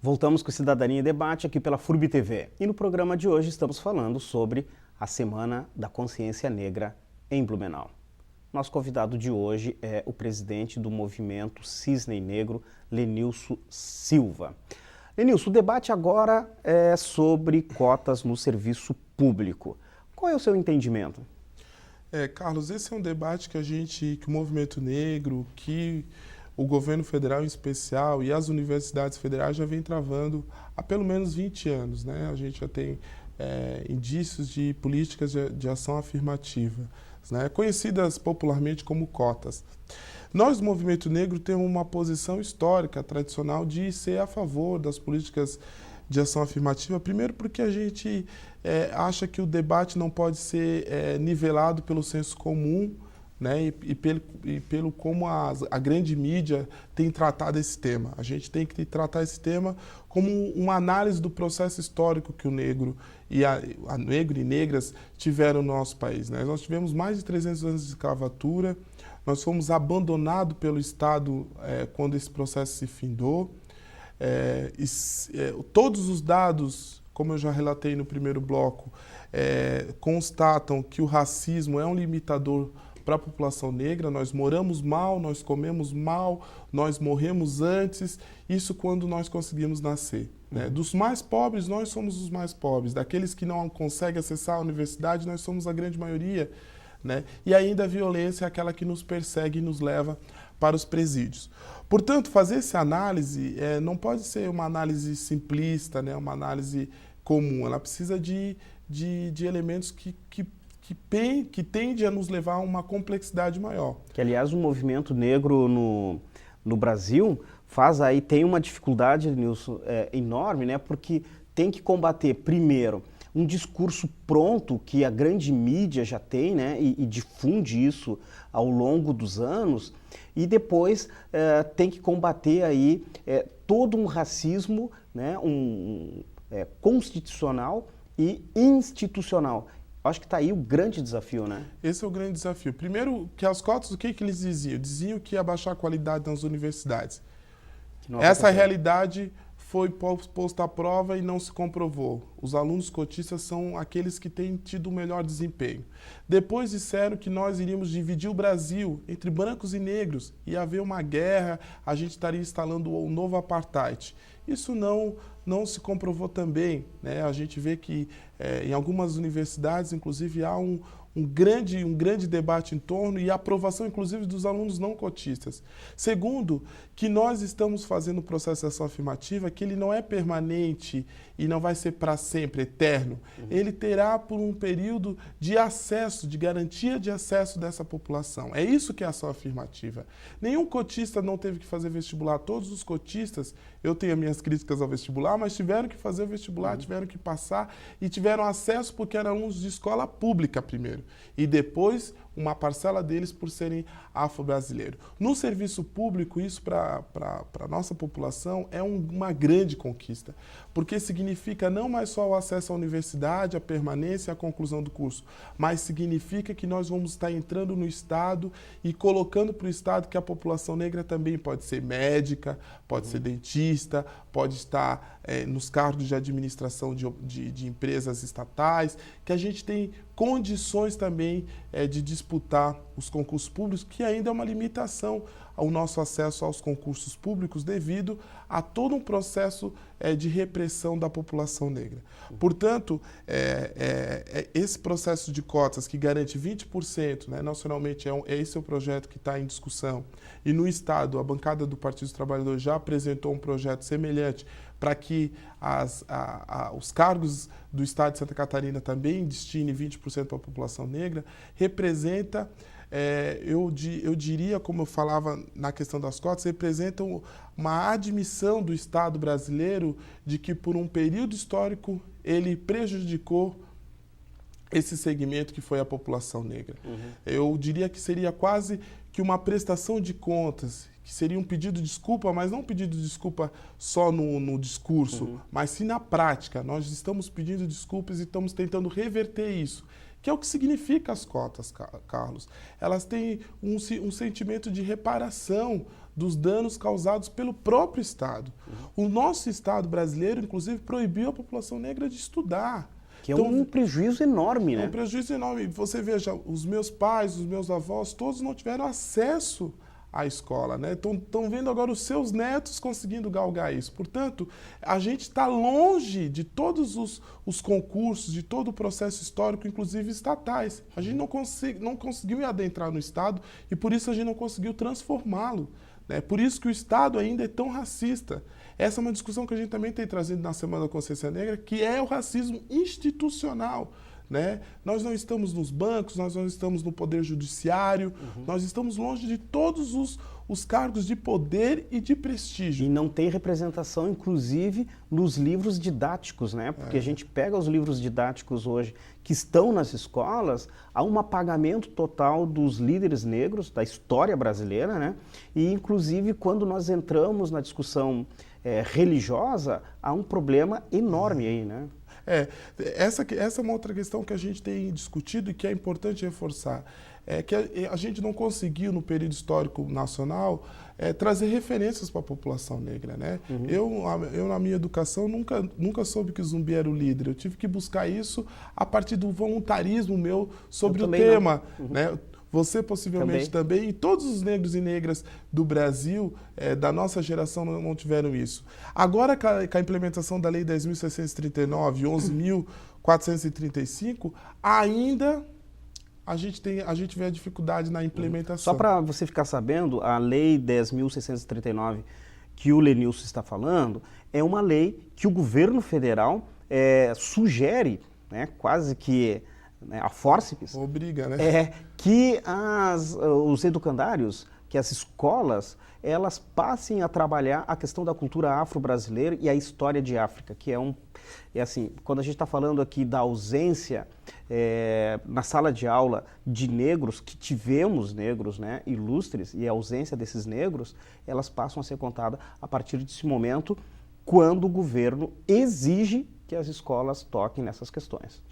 Voltamos com Cidadania em Debate aqui pela FURB TV. E no programa de hoje estamos falando sobre a Semana da Consciência Negra em Blumenau. Nosso convidado de hoje é o presidente do movimento Cisne Negro, Lenilson Silva. Lenilson, o debate agora é sobre cotas no serviço público. Qual é o seu entendimento? Carlos, esse é um debate que o movimento negro, que o governo federal em especial e as universidades federais já vem travando há pelo menos 20 anos, né? A gente já tem indícios de políticas de ação afirmativa, né? Conhecidas popularmente como cotas. Nós, do movimento negro, temos uma posição histórica, tradicional, de ser a favor das políticas de ação afirmativa, primeiro porque a gente acha que o debate não pode ser nivelado pelo senso comum, né, e pelo como a grande mídia tem tratado esse tema. A gente tem que tratar esse tema como uma análise do processo histórico que o negro e negro e negras tiveram no nosso país, né? Nós tivemos mais de 300 anos de escravatura, nós fomos abandonados pelo Estado quando esse processo se findou. Todos os dados, como eu já relatei no primeiro bloco, constatam que o racismo é um limitador para a população negra. Nós moramos mal, nós comemos mal, nós morremos antes, isso quando nós conseguimos nascer, né? Dos mais pobres, nós somos os mais pobres. Daqueles que não conseguem acessar a universidade, nós somos a grande maioria, né? E ainda a violência é aquela que nos persegue e nos leva para os presídios. Portanto, fazer essa análise não pode ser uma análise simplista, né? Uma análise comum. Ela precisa de elementos que tende a nos levar a uma complexidade maior. Que, aliás, o movimento negro no Brasil tem uma dificuldade, Nilson, enorme, né? Porque tem que combater, primeiro, um discurso pronto que a grande mídia já tem, né? E difunde isso ao longo dos anos, e depois tem que combater aí todo um racismo, né? Constitucional e institucional. Acho que está aí o grande desafio, né? Esse é o grande desafio. Primeiro, que as cotas, o que eles diziam? Diziam que ia baixar a qualidade nas universidades. Essa realidade foi posta à prova e não se comprovou. Os alunos cotistas são aqueles que têm tido o melhor desempenho. Depois disseram que nós iríamos dividir o Brasil entre brancos e negros, ia haver uma guerra, a gente estaria instalando um novo apartheid. Isso não se comprovou também, né? A gente vê que em algumas universidades, inclusive, há um grande debate em torno e aprovação, inclusive, dos alunos não cotistas. Segundo, que nós estamos fazendo o processo de ação afirmativa, que ele não é permanente e não vai ser para sempre, eterno. Ele terá por um período de acesso, de garantia de acesso dessa população. É isso que é ação afirmativa. Nenhum cotista não teve que fazer vestibular. Todos os cotistas, eu tenho as minhas críticas ao vestibular, mas tiveram que fazer o vestibular, tiveram que passar e tiveram acesso porque eram alunos de escola pública primeiro. E depois, uma parcela deles por serem afro-brasileiros. No serviço público, isso para a nossa população é uma grande conquista, porque significa não mais só o acesso à universidade, a permanência e a conclusão do curso, mas significa que nós vamos estar entrando no Estado e colocando para o Estado que a população negra também pode ser médica, pode ser dentista, pode estar nos cargos de administração de empresas estatais, que a gente tem condições também de disputar os concursos públicos, que ainda é uma limitação ao nosso acesso aos concursos públicos devido a todo um processo de repressão da população negra. Portanto, esse processo de cotas que garante 20%, né, nacionalmente, esse é o projeto que está em discussão, e no Estado, a bancada do Partido dos Trabalhadores já apresentou um projeto semelhante para que os cargos do Estado de Santa Catarina também destinem 20% para a população negra, representa, eu diria, como eu falava na questão das cotas, representa uma admissão do Estado brasileiro de que, por um período histórico, ele prejudicou esse segmento que foi a população negra. Eu diria que seria quase que uma prestação de contas, que seria um pedido de desculpa, mas não um pedido de desculpa só no discurso, mas sim na prática. Nós estamos pedindo desculpas e estamos tentando reverter isso, que é o que significa as cotas, Carlos. Elas têm um sentimento de reparação dos danos causados pelo próprio Estado. O nosso Estado brasileiro, inclusive, proibiu a população negra de estudar. Que é um prejuízo enorme, né? É um prejuízo enorme. Você veja, os meus pais, os meus avós, todos não tiveram acesso à escola, né? Estão vendo agora os seus netos conseguindo galgar isso. Portanto, a gente está longe de todos os concursos, de todo o processo histórico, inclusive estatais. A gente não conseguiu adentrar no Estado e por isso a gente não conseguiu transformá-lo. É por isso que o Estado ainda é tão racista. Essa é uma discussão que a gente também tem trazido na Semana da Consciência Negra, que é o racismo institucional. Né? Nós não estamos nos bancos, nós não estamos no poder judiciário, nós estamos longe de todos os cargos de poder e de prestígio. E não tem representação, inclusive, nos livros didáticos, né? Porque a gente pega os livros didáticos hoje que estão nas escolas, há um apagamento total dos líderes negros, da história brasileira, né? E, inclusive, quando nós entramos na discussão religiosa, há um problema enorme aí, né? Essa é uma outra questão que a gente tem discutido e que é importante reforçar. É que a gente não conseguiu, no período histórico nacional, trazer referências para a população negra. Né? Eu, na minha educação, nunca soube que Zumbi era o líder. Eu tive que buscar isso a partir do voluntarismo meu sobre o tema. Né? Você possivelmente também, e todos os negros e negras do Brasil, da nossa geração, não tiveram isso. Agora, com a implementação da Lei 10.639 e 11.435, ainda a gente vê a dificuldade na implementação. Só para você ficar sabendo, a Lei 10.639 que o Lenilson está falando, é uma lei que o governo federal sugere, né, quase que a fórceps, obriga, né? Que os educandários, que as escolas, elas passem a trabalhar a questão da cultura afro-brasileira e a história de África, que assim, quando a gente está falando aqui da ausência na sala de aula de negros, que tivemos negros, né, ilustres, e a ausência desses negros, elas passam a ser contadas a partir desse momento, quando o governo exige que as escolas toquem nessas questões.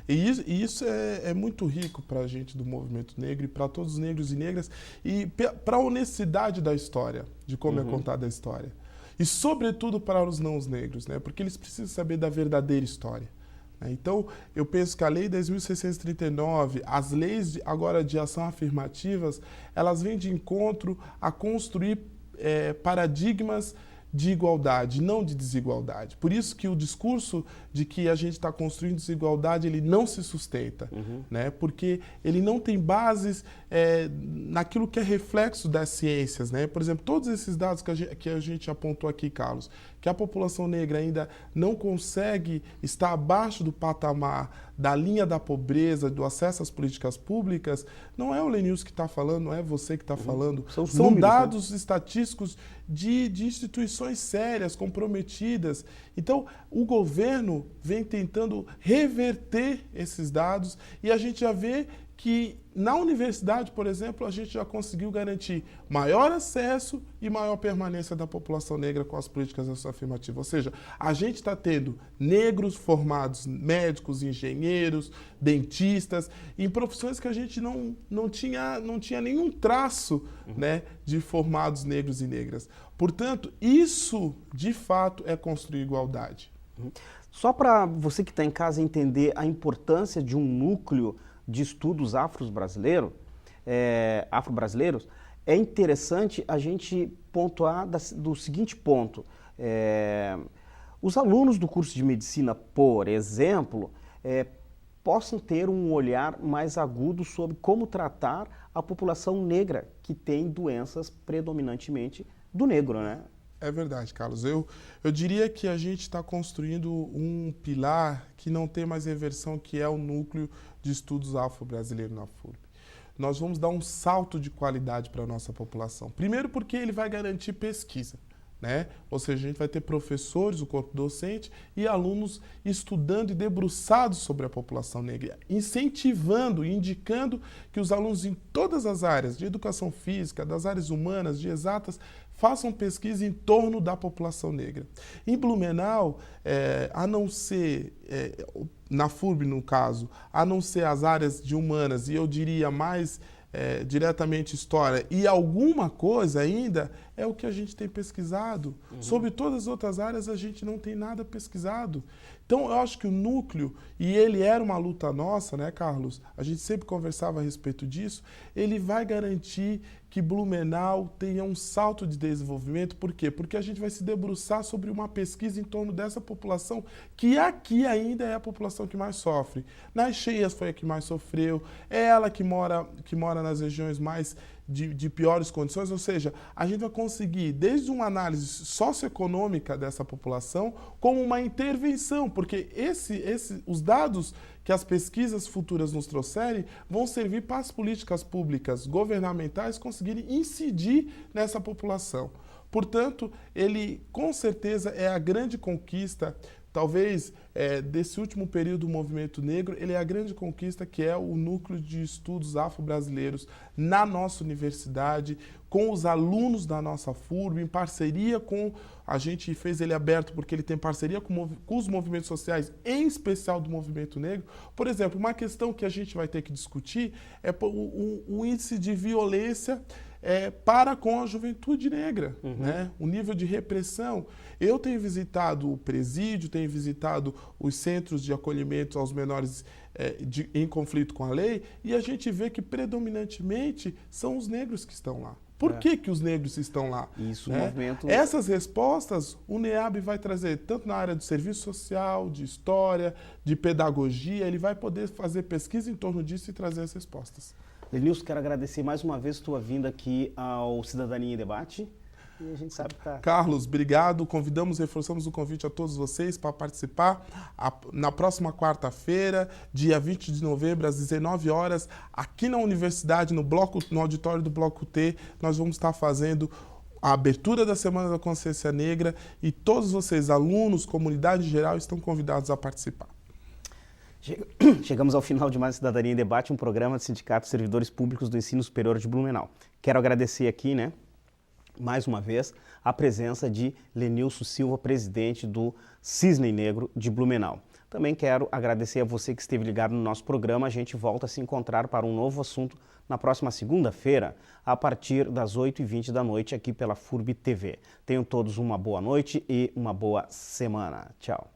E isso é muito rico para a gente do movimento negro e para todos os negros e negras e para a honestidade da história, de como é contada a história. E, sobretudo, para os não negros, né? Porque eles precisam saber da verdadeira história. Né? Então, eu penso que a Lei 10.639, as leis agora de ação afirmativas, elas vêm de encontro a construir paradigmas de igualdade, não de desigualdade. Por isso que o discurso de que a gente está construindo desigualdade, ele não se sustenta, né? Porque ele não tem bases naquilo que é reflexo das ciências, né? Por exemplo, todos esses dados que a gente apontou aqui, Carlos, que a população negra ainda não consegue estar abaixo do patamar da linha da pobreza, do acesso às políticas públicas, não é o Lenilson que está falando, não é você que está falando. São números, dados estatísticos de instituições sérias, comprometidas. Então, o governo vem tentando reverter esses dados e a gente já vê que na universidade, por exemplo, a gente já conseguiu garantir maior acesso e maior permanência da população negra com as políticas afirmativas. Ou seja, a gente está tendo negros formados, médicos, engenheiros, dentistas, em profissões que a gente não tinha nenhum traço, né, de formados negros e negras. Portanto, isso, de fato, é construir igualdade. Só para você que está em casa entender a importância de um núcleo de estudos afro-brasileiros, é interessante a gente pontuar do seguinte ponto. Os alunos do curso de medicina, por exemplo, possam ter um olhar mais agudo sobre como tratar a população negra, que tem doenças predominantemente do negro, né? É verdade, Carlos. Eu diria que a gente está construindo um pilar que não tem mais reversão, que é o núcleo de estudos afro-brasileiros na FURB. Nós vamos dar um salto de qualidade para a nossa população. Primeiro porque ele vai garantir pesquisa, né? Ou seja, a gente vai ter professores, o corpo docente e alunos estudando e debruçados sobre a população negra, incentivando e indicando que os alunos em todas as áreas, de educação física, das áreas humanas, de exatas, façam pesquisa em torno da população negra. Em Blumenau, a não ser, na FURB no caso, a não ser as áreas de humanas, e eu diria mais diretamente história e alguma coisa ainda, é o que a gente tem pesquisado. Sobre todas as outras áreas, a gente não tem nada pesquisado. Então, eu acho que o núcleo, e ele era uma luta nossa, né, Carlos? A gente sempre conversava a respeito disso. Ele vai garantir que Blumenau tenha um salto de desenvolvimento. Por quê? Porque a gente vai se debruçar sobre uma pesquisa em torno dessa população, que aqui ainda é a população que mais sofre. Nas cheias foi a que mais sofreu, é ela que mora nas regiões mais de piores condições, ou seja, a gente vai conseguir, desde uma análise socioeconômica dessa população, como uma intervenção, porque os dados que as pesquisas futuras nos trouxerem vão servir para as políticas públicas governamentais conseguirem incidir nessa população. Portanto, ele com certeza é a grande conquista, talvez desse último período do movimento negro, ele é a grande conquista que é o núcleo de estudos afro-brasileiros na nossa universidade, com os alunos da nossa FURB, em parceria com, a gente fez ele aberto porque ele tem parceria com os movimentos sociais, em especial do movimento negro. Por exemplo, uma questão que a gente vai ter que discutir é o índice de violência para com a juventude negra, né? O nível de repressão. Eu tenho visitado o presídio, tenho visitado os centros de acolhimento aos menores em conflito com a lei, e a gente vê que predominantemente são os negros que estão lá. Por que os negros estão lá? Isso, né? movimento... Essas respostas o NEAB vai trazer, tanto na área de serviço social, de história, de pedagogia, ele vai poder fazer pesquisa em torno disso e trazer as respostas. Lenilson, quero agradecer mais uma vez tua vinda aqui ao Cidadania em Debate. E a gente sabe que tá... Carlos, obrigado. Reforçamos o convite a todos vocês para participar na próxima quarta-feira, dia 20 de novembro, às 19 horas, aqui na universidade, no auditório do Bloco T, nós vamos estar fazendo a abertura da Semana da Consciência Negra e todos vocês, alunos, comunidade em geral, estão convidados a participar. Chegamos ao final de mais Cidadania em Debate, um programa de Sindicato de Servidores Públicos do Ensino Superior de Blumenau. Quero agradecer aqui, mais uma vez, a presença de Lenilson Silva, presidente do Cisne Negro de Blumenau. Também quero agradecer a você que esteve ligado no nosso programa. A gente volta a se encontrar para um novo assunto na próxima segunda-feira, a partir das 8h20 da noite, aqui pela FURB TV. Tenham todos uma boa noite e uma boa semana. Tchau.